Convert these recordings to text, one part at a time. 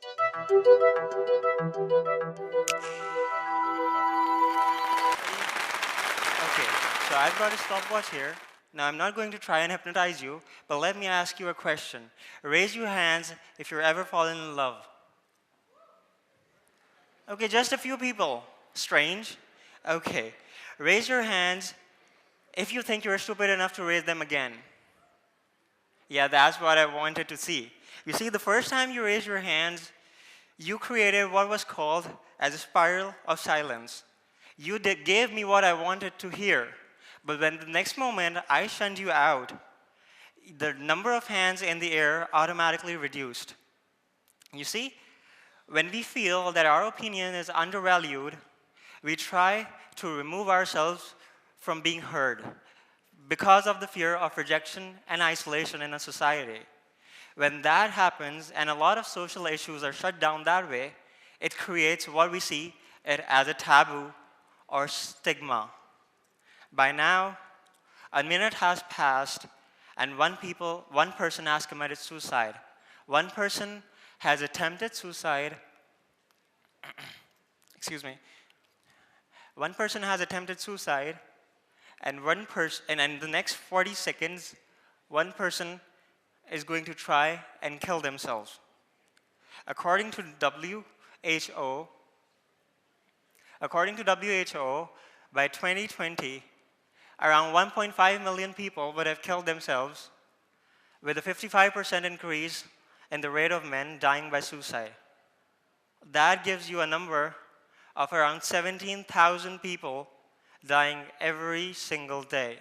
Okay, so I've got a stopwatch here. Now, I'm not going to try and hypnotize you, but let me ask you a question. Raise your hands if you're ever fallen in love. Okay, just a few people. Strange. Okay. Raise your hands if you think you're stupid enough to raise them again. Yeah, that's what I wanted to see. You see, the first time you raised your hands, you created what was called as a spiral of silence. You gave me what I wanted to hear. But when the next moment I shunned you out, the number of hands in the air automatically reduced. You see, when we feel that our opinion is undervalued, we try to remove ourselves from being heard because of the fear of rejection and isolation in a society. When that happens, and a lot of social issues are shut down that way, it creates what we see it as a taboo or stigma. By now, a minute has passed, and one person has committed suicide. One person has attempted suicide. Excuse me. One person has attempted suicide, and in the next 40 seconds, one person is going to try and kill themselves. According to WHO, by 2020, around 1.5 million people would have killed themselves, with a 55% increase in the rate of men dying by suicide. That gives you a number of around 17,000 people dying every single day.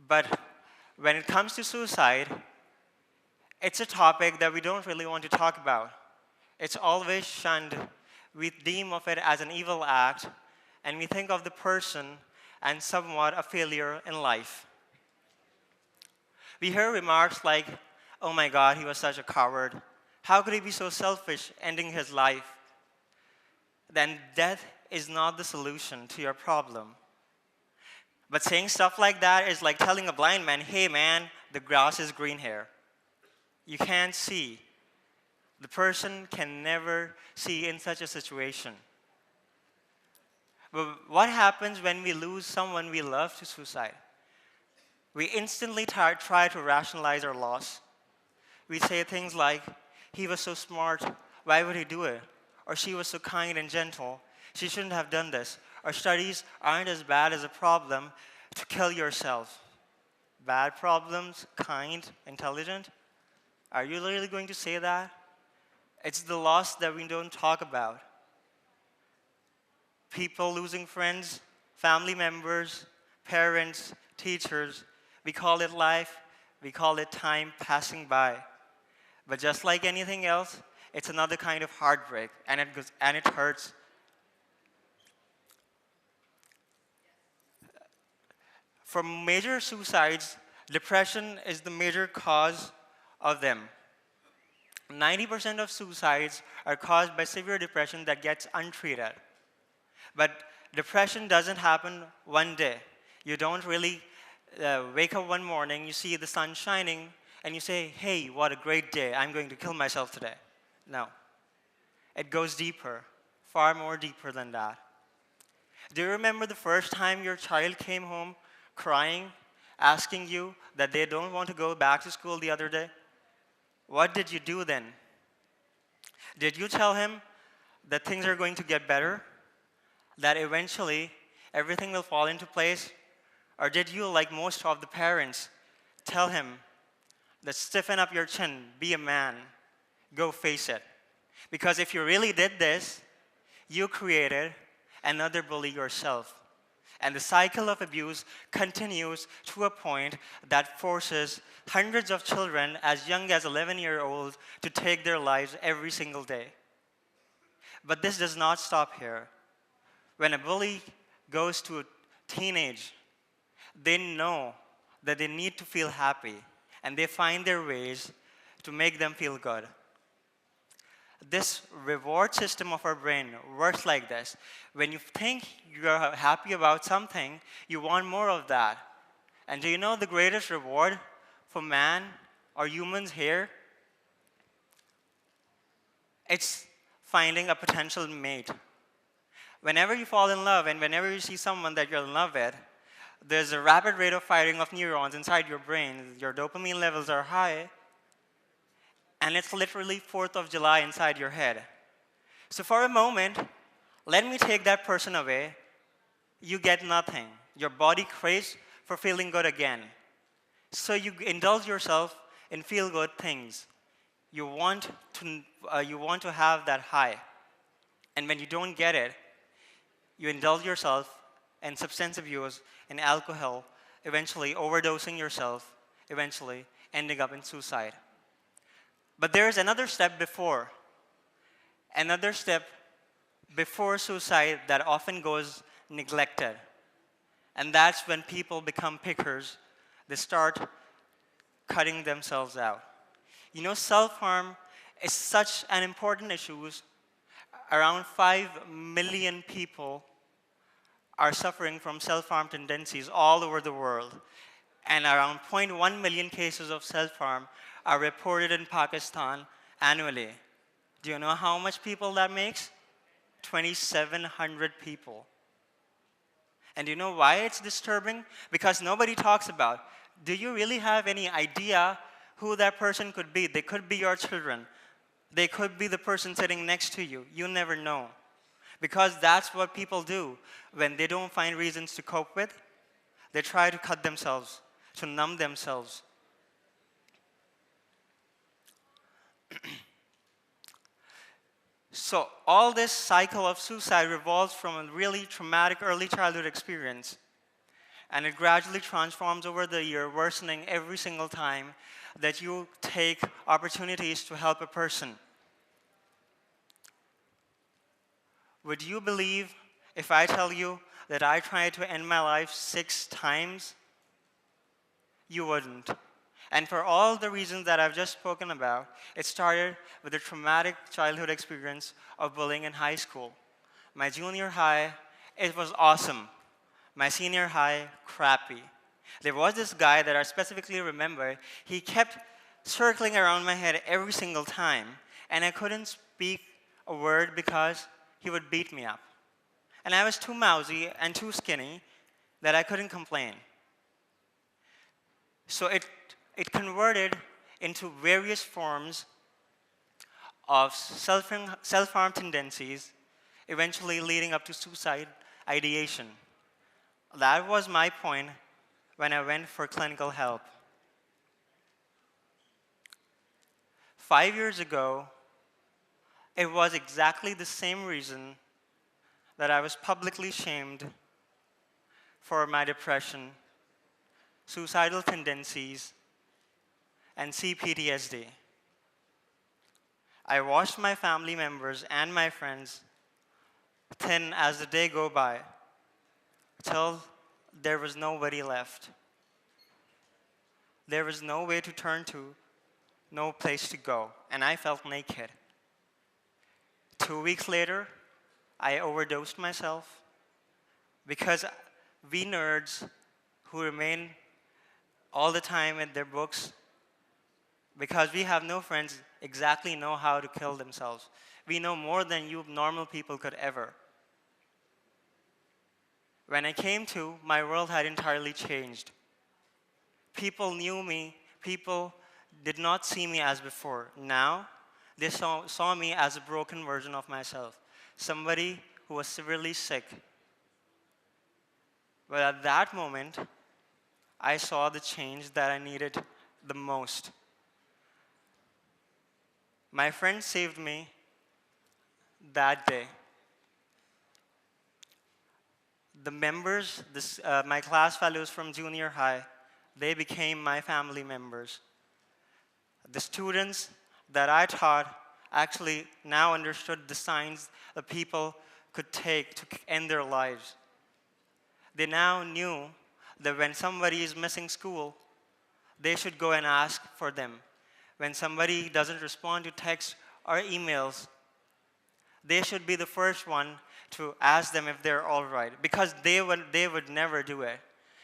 But when it comes to suicide, it's a topic that we don't really want to talk about. It's always shunned. We deem of it as an evil act, and we think of the person as somewhat a failure in life. We hear remarks like, "Oh my God, he was such a coward. How could he be so selfish, ending his life?" Then death is not the solution to your problem. But saying stuff like that is like telling a blind man, "Hey man, the grass is green here." You can't see. The person can never see in such a situation. But what happens when we lose someone we love to suicide? We instantly try to rationalize our loss. We say things like, "He was so smart, why would he do it?" Or, "She was so kind and gentle, she shouldn't have done this." Or, "Studies aren't as bad as a problem to kill yourself." Bad problems, kind, intelligent? Are you really going to say that? It's the loss that we don't talk about. People losing friends, family members, parents, teachers. We call it life, we call it time passing by. But just like anything else, it's another kind of heartbreak, and it hurts. For major suicides, depression is the major cause of them. 90% of suicides are caused by severe depression that gets untreated. But depression doesn't happen one day. You don't really wake up one morning, you see the sun shining, and you say, "Hey, what a great day, I'm going to kill myself today." No. It goes deeper, far more deeper than that. Do you remember the first time your child came home crying, asking you that they don't want to go back to school the other day? What did you do then? Did you tell him that things are going to get better? That eventually everything will fall into place? Or did you, like most of the parents, tell him that stiffen up your chin, be a man, go face it? Because if you really did this, you created another bully yourself. And the cycle of abuse continues to a point that forces hundreds of children as young as 11-year-olds to take their lives every single day. But this does not stop here. When a bully goes to a teenage, they know that they need to feel happy, and they find their ways to make them feel good. This reward system of our brain works like this. When you think you're happy about something, you want more of that. And do you know the greatest reward for man or humans here? It's finding a potential mate. Whenever you fall in love and whenever you see someone that you're in love with, there's a rapid rate of firing of neurons inside your brain. Your dopamine levels are high, and it's literally 4th of July inside your head. So for a moment, let me take that person away. You get nothing. Your body craves for feeling good again. So you indulge yourself in feel-good things. You want to have that high. And when you don't get it, you indulge yourself in substance abuse and alcohol, eventually overdosing yourself, eventually ending up in suicide. But there is another step before suicide that often goes neglected. And that's when people become pickers. They start cutting themselves out. You know, self-harm is such an important issue. Around 5 million people are suffering from self-harm tendencies all over the world. And around 0.1 million cases of self-harm are reported in Pakistan annually. Do you know how much people that makes? 2,700 people. And do you know why it's disturbing? Because nobody talks about, do you really have any idea who that person could be? They could be your children. They could be the person sitting next to you. You never know. Because that's what people do. When they don't find reasons to cope with, they try to cut themselves, to numb themselves. So all this cycle of suicide revolves from a really traumatic early childhood experience. And it gradually transforms over the year, worsening every single time that you take opportunities to help a person. Would you believe if I tell you that I tried to end my life 6 times? You wouldn't. And for all the reasons that I've just spoken about, it started with a traumatic childhood experience of bullying in high school. My junior high, it was awesome. My senior high, crappy. There was this guy that I specifically remember. He kept circling around my head every single time, and I couldn't speak a word because he would beat me up. And I was too mousy and too skinny that I couldn't complain. So it converted into various forms of self-harm tendencies, eventually leading up to suicide ideation. That was my point when I went for clinical help. 5 years ago, it was exactly the same reason that I was publicly shamed for my depression, suicidal tendencies, and CPTSD. I watched my family members and my friends thin as the day go by, till there was nobody left. There was no way to turn to, no place to go, and I felt naked. 2 weeks later, I overdosed myself because we nerds who remain all the time in their books, because we have no friends exactly know how to kill themselves. We know more than you normal people could ever. When I came to, my world had entirely changed. People knew me. People did not see me as before. Now, they saw me as a broken version of myself, somebody who was severely sick. But at that moment, I saw the change that I needed the most. My friend saved me that day. The members, my class fellows from junior high, they became my family members. The students that I taught actually now understood the signs that people could take to end their lives. They now knew that when somebody is missing school, they should go and ask for them. When somebody doesn't respond to texts or emails, they should be the first one to ask them if they're all right, because they would never do it.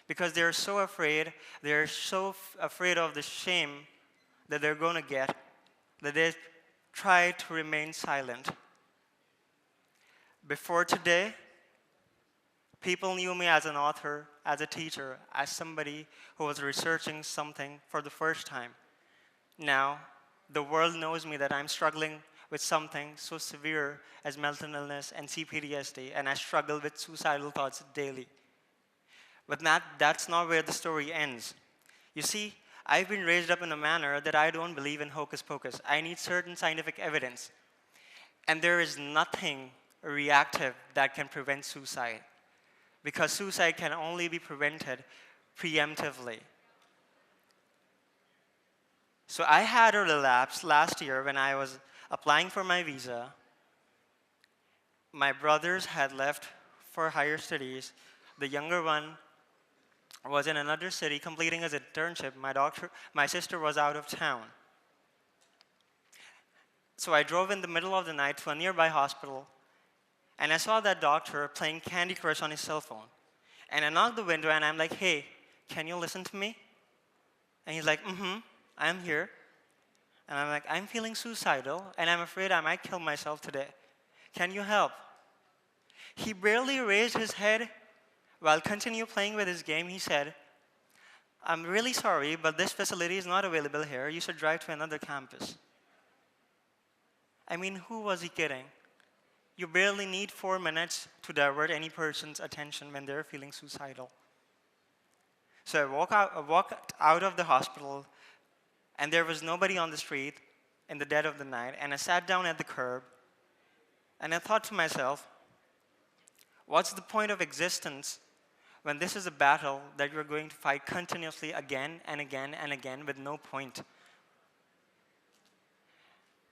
Because they're so afraid of the shame that they're going to get, that they tried to remain silent. Before today, people knew me as an author, as a teacher, as somebody who was researching something for the first time. Now, the world knows me that I'm struggling with something so severe as mental illness and CPTSD, and I struggle with suicidal thoughts daily. But that's not where the story ends. You see, I've been raised up in a manner that I don't believe in hocus pocus. I need certain scientific evidence. And there is nothing reactive that can prevent suicide, because suicide can only be prevented preemptively. So I had a relapse last year when I was applying for my visa. My brothers had left for higher studies. The younger one was in another city completing his internship. My sister was out of town. So I drove in the middle of the night to a nearby hospital, and I saw that doctor playing Candy Crush on his cell phone. And I knocked the window and I'm like, hey, can you listen to me? And he's like, I'm here. And I'm like, I'm feeling suicidal and I'm afraid I might kill myself today. Can you help? He barely raised his head while continuing playing with his game. He said, I'm really sorry, but this facility is not available here. You should drive to another campus. I mean, who was he kidding? You barely need 4 minutes to divert any person's attention when they're feeling suicidal. So I walked out of the hospital, and there was nobody on the street in the dead of the night, and I sat down at the curb, and I thought to myself, what's the point of existence when this is a battle that you're going to fight continuously again and again and again with no point?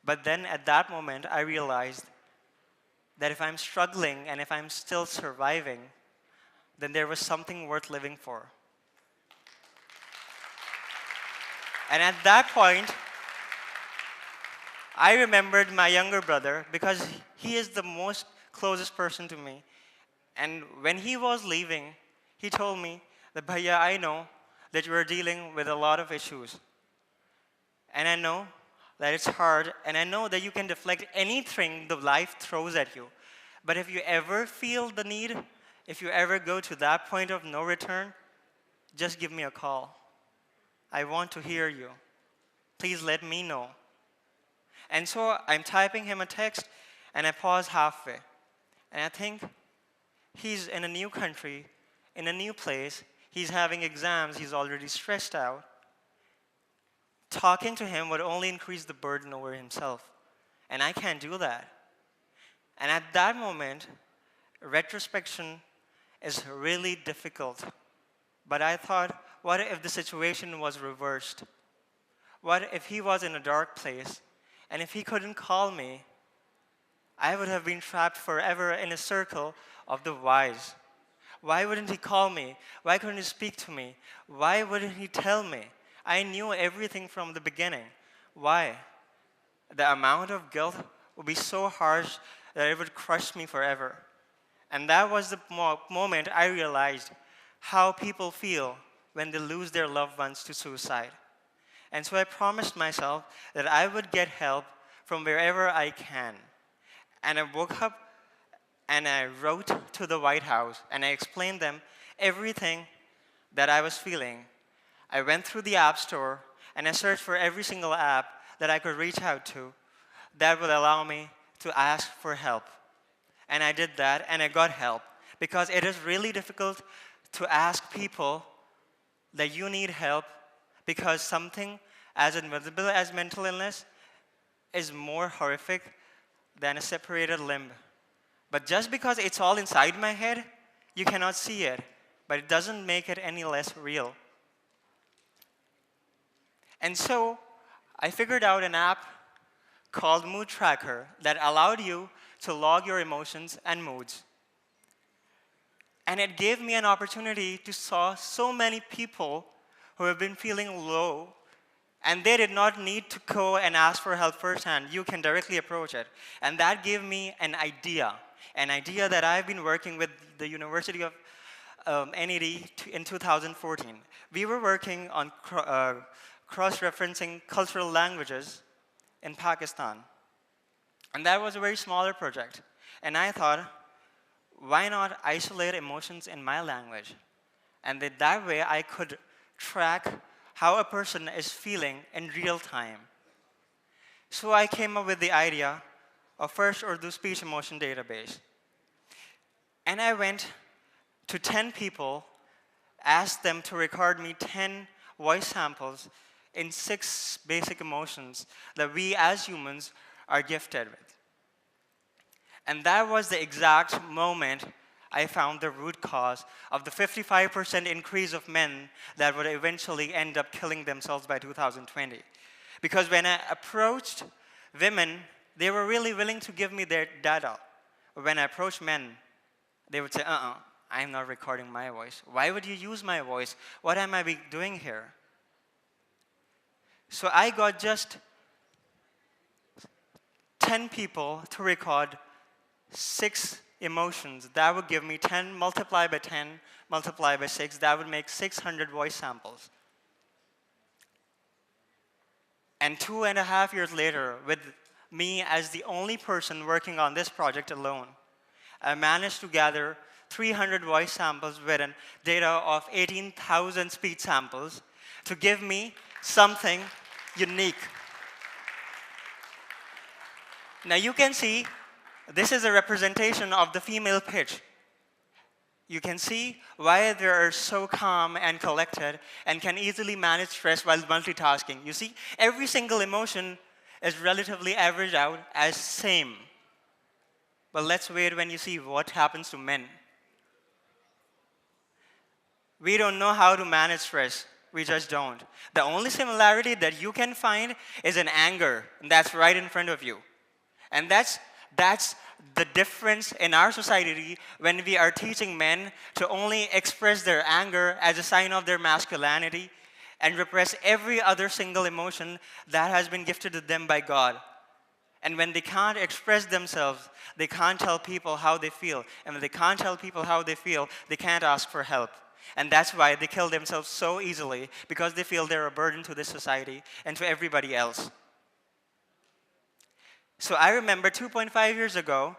But then at that moment, I realized that if I'm struggling and if I'm still surviving, then there was something worth living for. And at that point, I remembered my younger brother, because he is the most closest person to me. And when he was leaving, he told me that, Bhaiya, I know that you are dealing with a lot of issues. And I know that it's hard, and I know that you can deflect anything the life throws at you. But if you ever feel the need, if you ever go to that point of no return, just give me a call. I want to hear you. Please let me know. And so I'm typing him a text, and I pause halfway. And I think he's in a new country, in a new place. He's having exams. He's already stressed out. Talking to him would only increase the burden over himself. And I can't do that. And at that moment, retrospection is really difficult. But I thought, what if the situation was reversed? What if he was in a dark place, and if he couldn't call me, I would have been trapped forever in a circle of the whys. Why wouldn't he call me? Why couldn't he speak to me? Why wouldn't he tell me? I knew everything from the beginning. Why? The amount of guilt would be so harsh that it would crush me forever. And that was the moment I realized how people feel when they lose their loved ones to suicide. And so I promised myself that I would get help from wherever I can. And I woke up and I wrote to the White House and I explained them everything that I was feeling. I went through the App Store and I searched for every single app that I could reach out to that would allow me to ask for help. And I did that and I got help, because it is really difficult to ask people that you need help, because something as invisible as mental illness is more horrific than a separated limb. But just because it's all inside my head, you cannot see it, but it doesn't make it any less real. And so I figured out an app called Mood Tracker that allowed you to log your emotions and moods. And it gave me an opportunity to saw so many people who have been feeling low, and they did not need to go and ask for help firsthand. You can directly approach it. And that gave me an idea that I've been working with the University of NED in 2014. We were working on cross-referencing cultural languages in Pakistan. And that was a very smaller project. And I thought, why not isolate emotions in my language? And that way I could track how a person is feeling in real time. So I came up with the idea of first Urdu Speech Emotion Database. And I went to 10 people, asked them to record me 10 voice samples in 6 basic emotions that we as humans are gifted with. And that was the exact moment I found the root cause of the 55% increase of men that would eventually end up killing themselves by 2020. Because when I approached women, they were really willing to give me their data. But when I approached men, they would say, I'm not recording my voice. Why would you use my voice? What am I doing here? So I got just 10 people to record 6 emotions. That would give me 10 multiplied by 10 multiplied by 6. That would make 600 voice samples. And 2.5 years later, with me as the only person working on this project alone, I managed to gather 300 voice samples with a data of 18,000 speech samples to give me something unique. Now you can see, this is a representation of the female pitch. You can see why they are so calm and collected and can easily manage stress while multitasking. You see, every single emotion is relatively averaged out as same. But let's wait when you see what happens to men. We don't know how to manage stress. We just don't. The only similarity that you can find is in anger, and that's right in front of you. And that's the difference in our society when we are teaching men to only express their anger as a sign of their masculinity and repress every other single emotion that has been gifted to them by God. And when they can't express themselves, they can't tell people how they feel. And when they can't tell people how they feel, they can't ask for help. And that's why they kill themselves so easily, because they feel they're a burden to this society and to everybody else. So I remember 2.5 years ago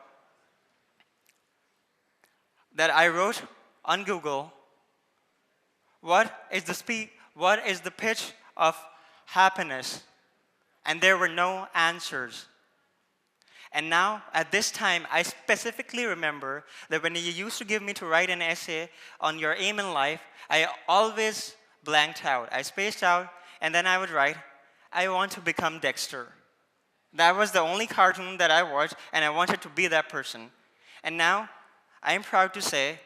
that I wrote on Google, what is the pitch of happiness? And there were no answers. And now, at this time, I specifically remember that when you used to give me to write an essay on your aim in life, I always blanked out. I spaced out, and then I would write, I want to become Dexter. That was the only cartoon that I watched, and I wanted to be that person. And now, I am proud to say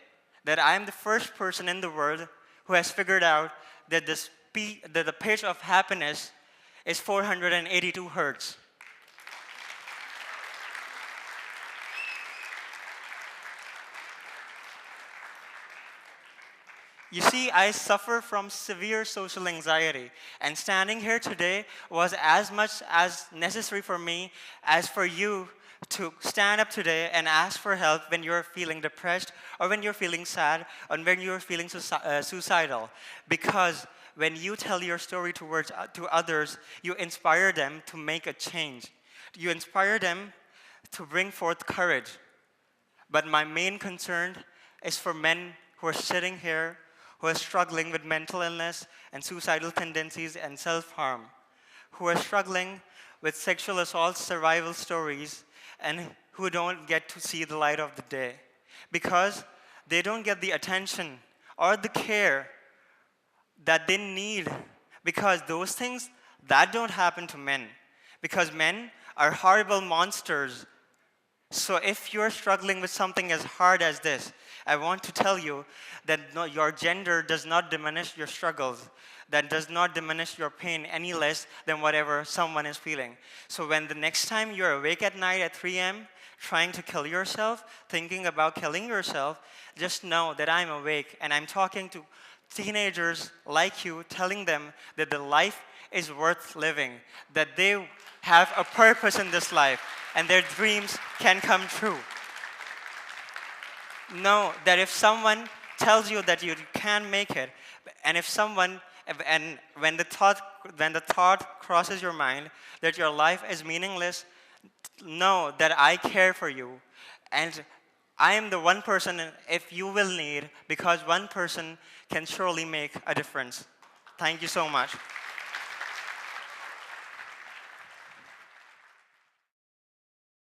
that I am the first person in the world who has figured out that the pitch of happiness is 482 hertz. You see, I suffer from severe social anxiety, and standing here today was as much as necessary for me as for you to stand up today and ask for help when you're feeling depressed, or when you're feeling sad, or when you're feeling suicidal. Because when you tell your story to others, you inspire them to make a change. You inspire them to bring forth courage. But my main concern is for men who are sitting here, who are struggling with mental illness and suicidal tendencies and self-harm, who are struggling with sexual assault survival stories, and who don't get to see the light of the day because they don't get the attention or the care that they need, because those things that don't happen to men, because men are horrible monsters. So if you're struggling with something as hard as this, I want to tell you that your gender does not diminish your struggles, that does not diminish your pain any less than whatever someone is feeling. So when the next time you're awake at night at 3 a.m. trying to kill yourself, thinking about killing yourself, just know that I'm awake and I'm talking to teenagers like you, telling them that the life is worth living, that they have a purpose in this life, and their dreams can come true. Know that if someone tells you that you can't make it, and when the thought crosses your mind that your life is meaningless, Know that I care for you, and I am the one person if you will need, because one person can surely make a difference. Thank you so much.